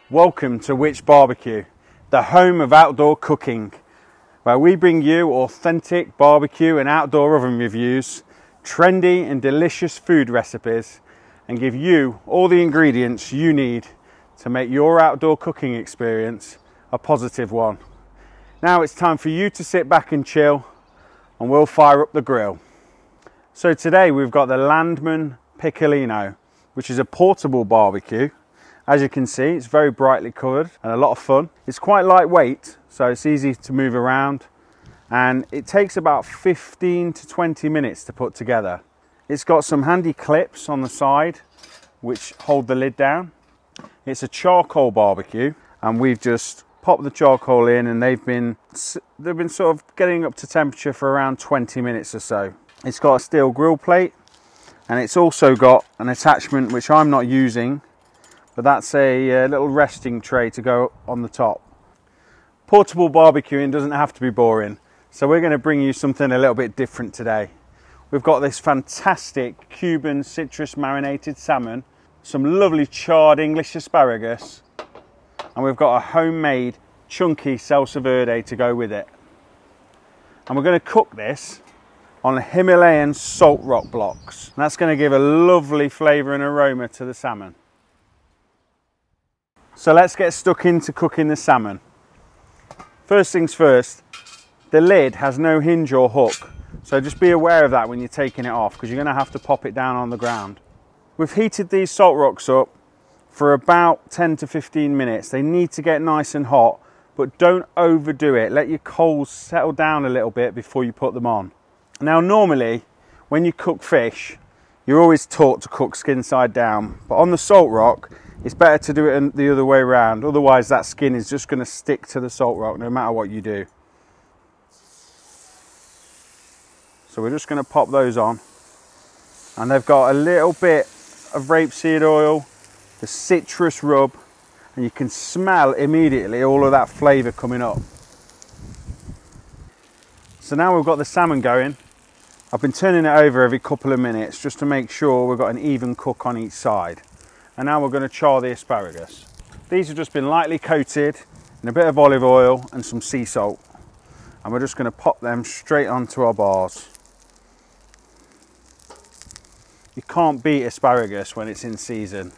Welcome to Which BBQ, the home of outdoor cooking, where we bring you authentic barbecue and outdoor oven reviews, trendy and delicious food recipes, and give you all the ingredients you need to make your outdoor cooking experience a positive one. Now it's time for you to sit back and chill, and we'll fire up the grill. So today we've got the Landmann Piccolino, which is a portable barbecue. As you can see, it's very brightly coloured and a lot of fun. It's quite lightweight, so it's easy to move around, and it takes about 15 to 20 minutes to put together. It's got some handy clips on the side which hold the lid down. It's a charcoal barbecue, and we've just popped the charcoal in, and they've been sort of getting up to temperature for around 20 minutes or so. It's got a steel grill plate, and it's also got an attachment which I'm not using, but that's a little resting tray to go on the top. Portable barbecuing doesn't have to be boring, so we're going to bring you something a little bit different today. We've got this fantastic Cuban citrus marinated salmon, some lovely charred English asparagus, and we've got a homemade chunky salsa verde to go with it. And we're going to cook this on Himalayan salt rock blocks. And that's going to give a lovely flavour and aroma to the salmon. So let's get stuck into cooking the salmon. First things first, the lid has no hinge or hook, so just be aware of that when you're taking it off, because you're going to have to pop it down on the ground. We've heated these salt rocks up for about 10 to 15 minutes. They need to get nice and hot, but don't overdo it. Let your coals settle down a little bit before you put them on. Now normally when you cook fish, you're always taught to cook skin side down, but on the salt rock it's better to do it the other way around, otherwise that skin is just going to stick to the salt rock no matter what you do. So we're just going to pop those on, and they've got a little bit of rapeseed oil, the citrus rub, and you can smell immediately all of that flavour coming up. So now we've got the salmon going. I've been turning it over every couple of minutes just to make sure we've got an even cook on each side. And now we're going to char the asparagus. These have just been lightly coated in a bit of olive oil and some sea salt. And we're just going to pop them straight onto our bars. You can't beat asparagus when it's in season.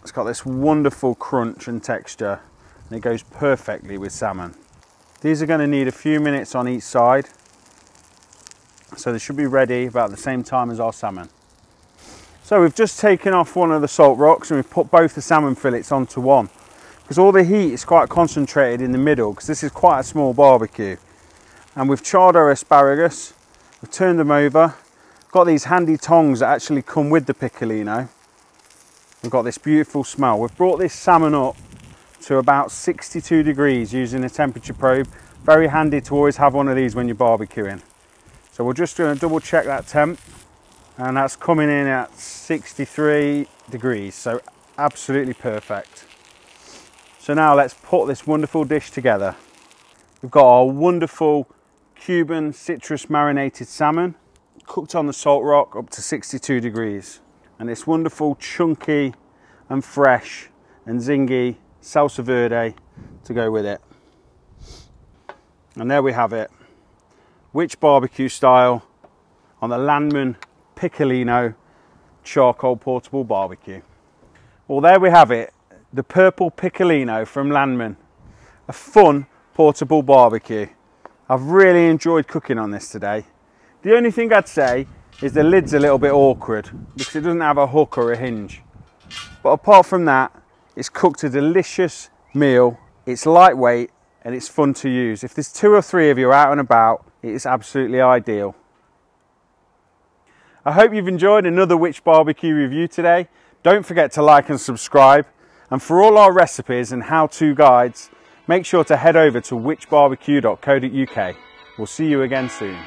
It's got this wonderful crunch and texture, and it goes perfectly with salmon. These are going to need a few minutes on each side, so they should be ready about the same time as our salmon. So we've just taken off one of the salt rocks, and we've put both the salmon fillets onto one, because all the heat is quite concentrated in the middle, because this is quite a small barbecue. And we've charred our asparagus, we've turned them over, got these handy tongs that actually come with the piccolino. We've got this beautiful smell. We've brought this salmon up to about 62 degrees using a temperature probe. Very handy to always have one of these when you're barbecuing. So we're just going to double check that temp, and that's coming in at 63 degrees, so absolutely perfect. So now let's put this wonderful dish together. We've got our wonderful Cuban citrus marinated salmon, cooked on the salt rock up to 62 degrees. And this wonderful chunky and fresh and zingy salsa verde to go with it. And there we have it. Which barbecue style on the Landmann Piccolino charcoal portable barbecue. Well, there we have it, the purple Piccolino from Landmann. A fun portable barbecue. I've really enjoyed cooking on this today. The only thing I'd say is the lid's a little bit awkward because it doesn't have a hook or a hinge. But apart from that, it's cooked a delicious meal, it's lightweight, and it's fun to use. If there's 2 or 3 of you out and about, it is absolutely ideal. I hope you've enjoyed another Which BBQ review today. Don't forget to like and subscribe. And for all our recipes and how-to guides, make sure to head over to whichbbq.co.uk. We'll see you again soon.